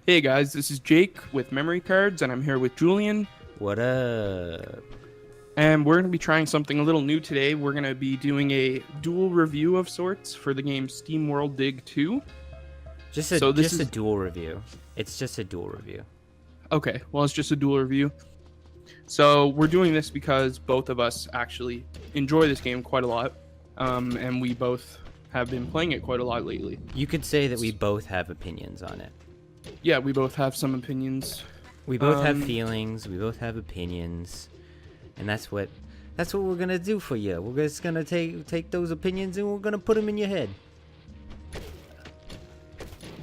Hey guys, this is Jake with Memory Cards, and I'm here with Julien, What up? and we're going to be trying something a little new today. We're going to be doing a dual review of sorts for the game Steamworld Dig 2. Just a So this just a is dual review. It's just a dual review. okay. Well, it's just a dual review. So we're doing this because both of us actually enjoy this game quite a lot, and we both have been playing it quite a lot lately. You could say that we both have opinions on it. Yeah, we both have some opinions. We both have Um, feelings. We both have opinions, and that's what we're gonna do for you. We're just gonna take those opinions and we're gonna put them in your head.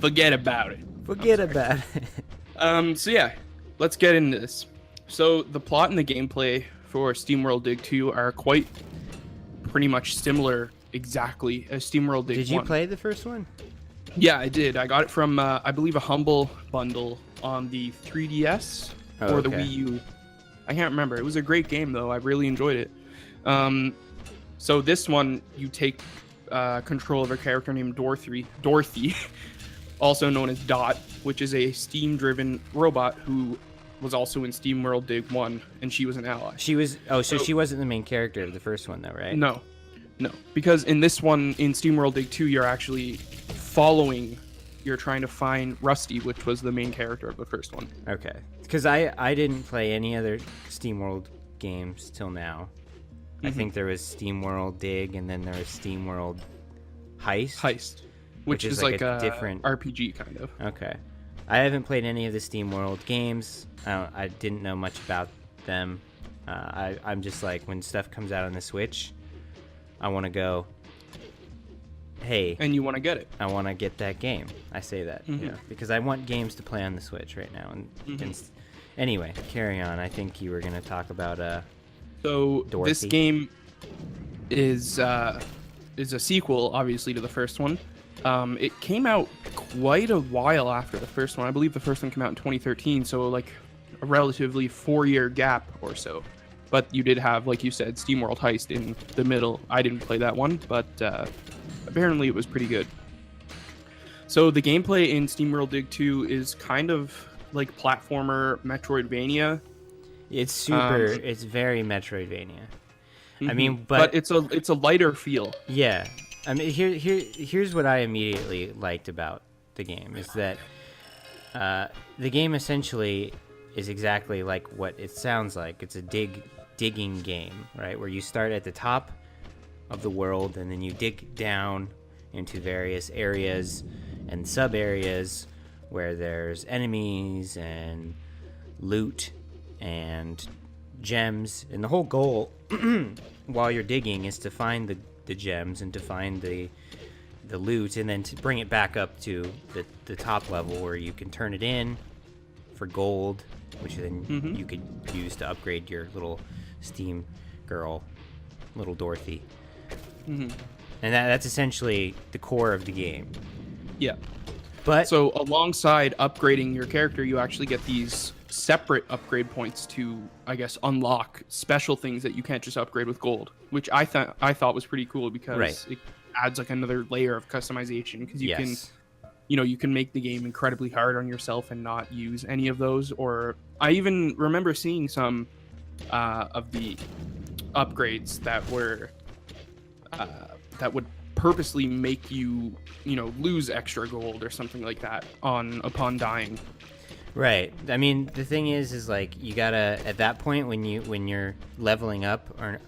Forget about it. Forget about it. So yeah, let's get into this. So the plot and the gameplay for SteamWorld Dig 2 are quite pretty much similar exactly as SteamWorld Dig 1. Did you play the first one? Yeah, I did. I got it from I believe a Humble bundle on the 3DS or the okay. Wii U. I can't remember. It was a great game though. I really enjoyed it. So this one you take control of a character named Dorothy, also known as Dot, which is a Steam-driven robot who was also in SteamWorld Dig 1, and she was an ally. She was. Oh, so she wasn't the main character of the first one, though, right? No, because in this one, in SteamWorld Dig 2, you're actually following, you're trying to find Rusty, which was the main character of the first one. Okay. Because I didn't play any other SteamWorld games till now. I think there was SteamWorld Dig, and then there was SteamWorld Heist. Which is like a different RPG kind of. Okay. I haven't played any of the SteamWorld games. I didn't know much about them. I'm just like, when stuff comes out on the Switch, I want to go, hey, And you want to get it. I want to get that game. I say that, because I want games to play on the Switch right now. Anyway, carry on. I think you were going to talk about So Dorothy. this game is a sequel, obviously, to the first one. It came out quite a while after the first one. I believe the first one came out in 2013, so like a relatively 4-year gap or so. But you did have, like you said, SteamWorld Heist in the middle. I didn't play that one, but apparently it was pretty good. So the gameplay in SteamWorld Dig 2 is kind of like platformer Metroidvania. It's super. It's very Metroidvania. I mean, but it's a lighter feel. Yeah, I mean, here's what I immediately liked about the game is that the game essentially is exactly like what it sounds like. It's a digging game, right? Where you start at the top of the world and then you dig down into various areas and sub areas where there's enemies and loot and gems, and the whole goal while you're digging is to find the gems and to find the loot, and then to bring it back up to the top level where you can turn it in for gold, which then you could use to upgrade your little Steam girl, little Dorothy. And that's essentially the core of the game. Yeah. But So alongside upgrading your character, you actually get these separate upgrade points to, I guess, unlock special things that you can't just upgrade with gold, which I thought was pretty cool because it adds like another layer of customization, because you can, you can make the game incredibly hard on yourself and not use any of those. Or I even remember seeing some of the upgrades that were that would purposely make you, lose extra gold or something like that upon dying. Right. I mean, the thing is like you gotta, at that point when you're leveling up or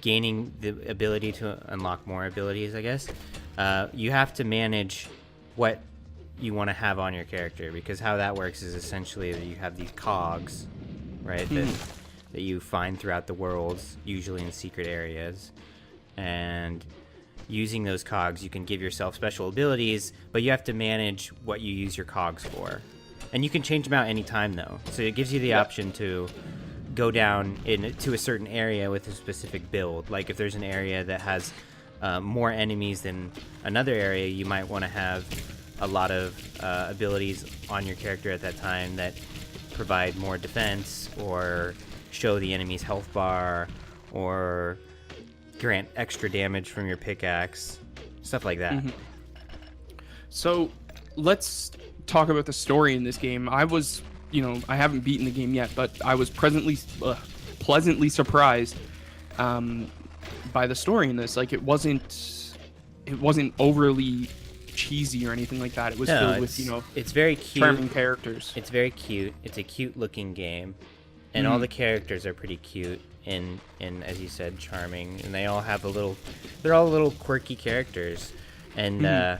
gaining the ability to unlock more abilities, I guess, you have to manage what you want to have on your character, because how that works is essentially that you have these cogs, right, that you find throughout the worlds, usually in secret areas, and using those cogs you can give yourself special abilities, but you have to manage what you use your cogs for. And you can change them out anytime, though. So it gives you the option to go down into a certain area with a specific build. Like if there's an area that has more enemies than another area, you might want to have a lot of abilities on your character at that time that provide more defense, or show the enemy's health bar, or grant extra damage from your pickaxe, stuff like that. So let's talk about the story in this game, I was, I haven't beaten the game yet, but I was pleasantly surprised by the story in this. Like, it wasn't overly cheesy or anything like that. It was filled with, it's very cute, charming characters. It's very cute. It's a cute looking game, and all the characters are pretty cute and as you said, charming, and they're all little quirky characters. And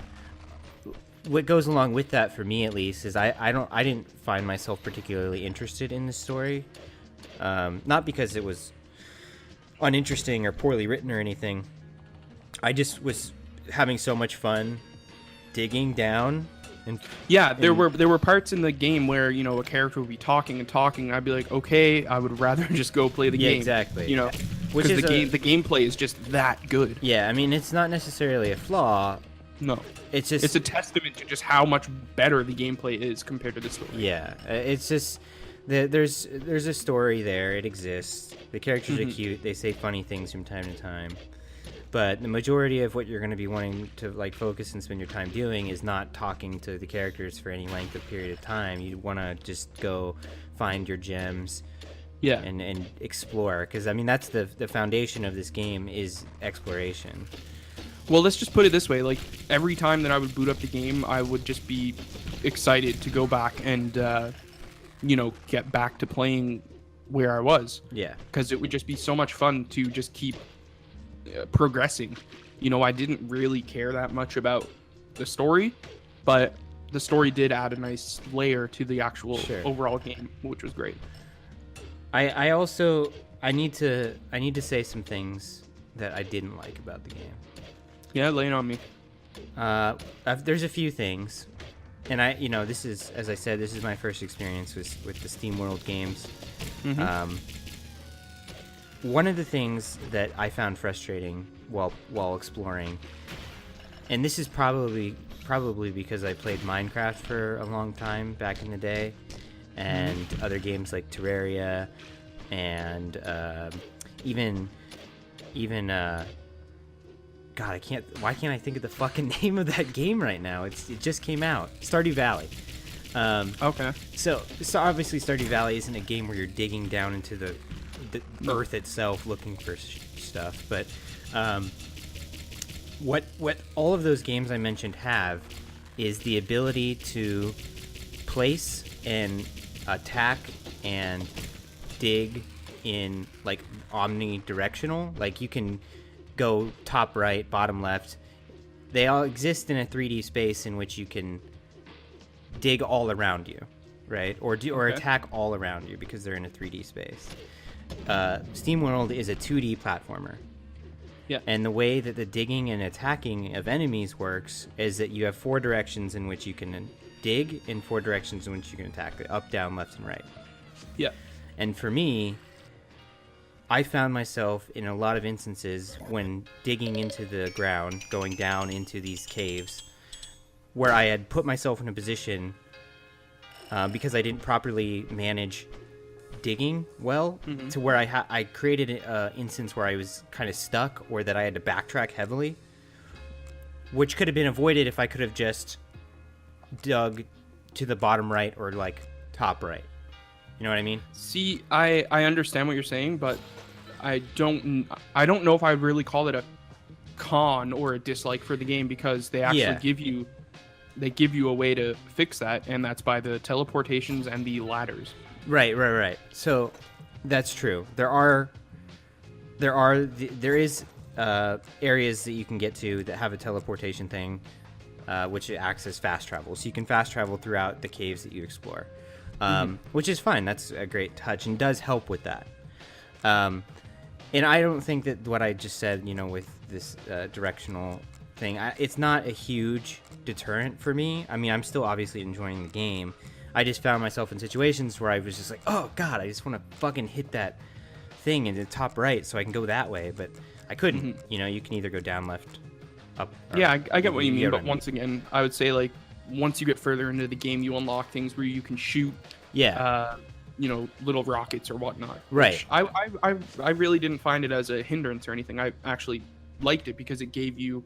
what goes along with that, for me at least, is I didn't find myself particularly interested in the story, not because it was uninteresting or poorly written or anything. I just was having so much fun digging down. And there were parts in the game where a character would be talking and talking, and I'd be like, okay, I would rather just go play the game. Exactly. Because the gameplay is just that good. Yeah, I mean, it's not necessarily a flaw. No, it's a testament to just how much better the gameplay is compared to the story. Yeah, it's just there's a story there. It exists. The characters are cute. They say funny things from time to time. But the majority of what you're going to be wanting to focus and spend your time doing is not talking to the characters for any length of period of time. You want to just go find your gems, and explore. Because I mean, that's the foundation of this game is exploration. Well, let's just put it this way: like, every time that I would boot up the game, I would just be excited to go back and get back to playing where I was. Yeah. Because it would just be so much fun to just keep progressing. I didn't really care that much about the story, but the story did add a nice layer to the actual overall game, which was great. I need to say some things that I didn't like about the game. Yeah, lay it on me. There's a few things, and this is, as I said, this is my first experience with the Steamworld games. One of the things that I found frustrating while exploring, and this is probably because I played Minecraft for a long time back in the day, and other games like Terraria, and even God, why can't I think of the fucking name of that game right now? It just came out. Stardew Valley. Okay. So obviously Stardew Valley isn't a game where you're digging down into the earth itself looking for stuff, but what all of those games I mentioned have is the ability to place and attack and dig in omnidirectional. Like, you can go top right, bottom left. They all exist in a 3D space in which you can dig all around you, right? Or attack all around you because they're in a 3D space. Steamworld is a 2D platformer. Yeah. And the way that the digging and attacking of enemies works is that you have 4 directions in which you can dig and 4 directions in which you can attack: up, down, left, and right. Yeah. And for me, I found myself in a lot of instances when digging into the ground, going down into these caves, where I had put myself in a position because I didn't properly manage digging well, to where I created an instance where I was kind of stuck, or that I had to backtrack heavily, which could have been avoided if I could have just dug to the bottom right or top right. You know what I mean? See, I understand what you're saying, but I don't know if I would really call it a con or a dislike for the game, because they actually give you a way to fix that, and that's by the teleportations and the ladders. Right. So that's true. There is areas that you can get to that have a teleportation thing, which acts as fast travel. So you can fast travel throughout the caves that you explore, which is fine. That's a great touch and does help with that. And I don't think that what I just said, with this directional thing, it's not a huge deterrent for me. I mean, I'm still obviously enjoying the game. I just found myself in situations where I was just like, oh God, I just want to fucking hit that thing in the top right so I can go that way, but I couldn't. You can either go down, left, up. Yeah, I get what you mean, but once again, I would say once you get further into the game, you unlock things where you can shoot little rockets or whatnot. Right. I really didn't find it as a hindrance or anything. I actually liked it because it gave you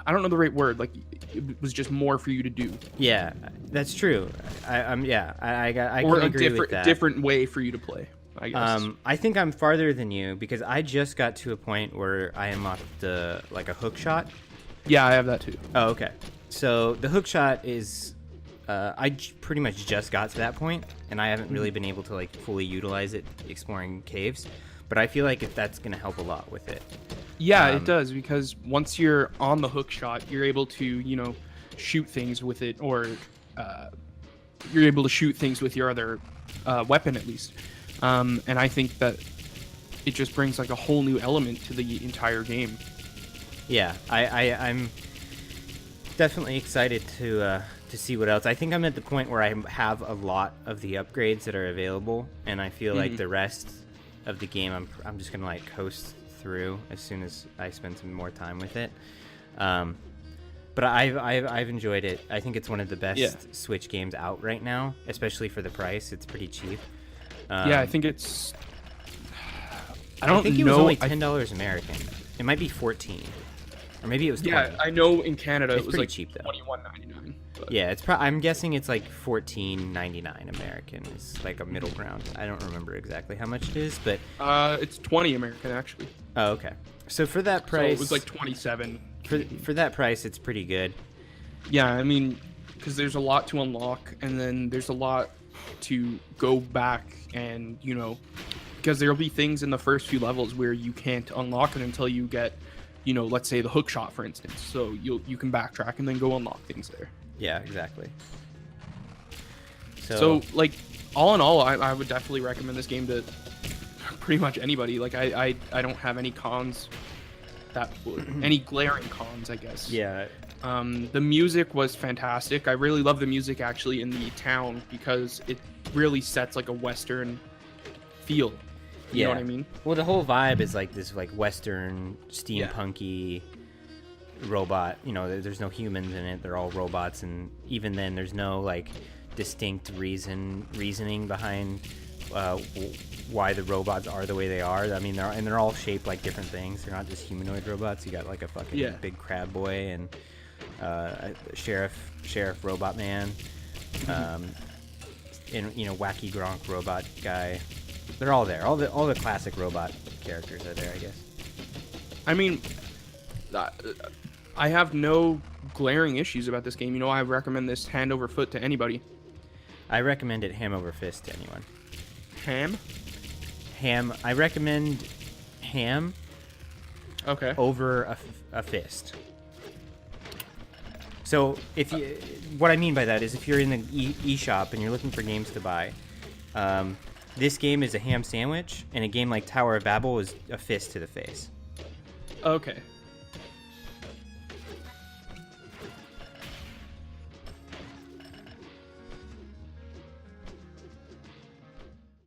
I don't know the right word. Like it was just more for you to do. Yeah, that's true. I can Or a agree with that. different way for you to play, I guess. I think I'm farther than you because I just got to a point where I unlocked like a hook shot. Yeah, I have that too. Oh, okay. So the hook shot is, pretty much just got to that point, and I haven't really been able to like fully utilize it exploring caves. But I feel like if that's gonna help a lot with it. Yeah, it does, because once you're on the hook shot, you're able to, you know, shoot things with it, or you're able to shoot things with your other weapon at least. And I think that it just brings like a whole new element to the entire game. Yeah, I'm definitely excited to see what else. I think I'm at the point where I have a lot of the upgrades that are available, and I feel like the rest of the game I'm just gonna like coast through as soon as I spend some more time with it. But I've enjoyed it. I think it's one of the best Switch games out right now, especially for the price. It's pretty cheap. Yeah, I think it's. I think it was only $10 American. It might be 14, or maybe it was 20. Yeah, I know in Canada it was like cheap though. $21.99. Yeah, I'm guessing it's like $14.99 American. It's like a middle ground. I don't remember exactly how much it is, but it's 20 American actually. Oh, okay. So for that price, so it was like 27. For that price, it's pretty good. Yeah, I mean, because there's a lot to unlock, and then there's a lot to go back and, you know, because there'll be things in the first few levels where you can't unlock it until you get, you know, let's say the hook shot, for instance. So you can backtrack and then go unlock things there. Yeah, exactly. So like, all in all, I would definitely recommend this game to pretty much anybody. Like, I don't have any cons, any glaring cons, I guess. Yeah. The music was fantastic. I really love the music actually in the town, because it really sets like a Western feel. You know what I mean? Well, the whole vibe is like this like Western steampunky robot. You know, there's no humans in it. They're all robots, and even then there's no like distinct reasoning behind why the robots are the way they are. I mean, they're all shaped like different things. They're not just humanoid robots. You got like a fucking big crab boy and a sheriff robot man, and you know, wacky Gronk robot guy. They're all there. All the classic robot characters are there, I guess. I mean, I have no glaring issues about this game. You know, I recommend this hand over foot to anybody. I recommend it ham over fist to anyone. Ham? I recommend ham. Okay. Over a fist. So what I mean by that is if you're in the eShop and you're looking for games to buy, this game is a ham sandwich, and a game like Tower of Babel is a fist to the face. Okay.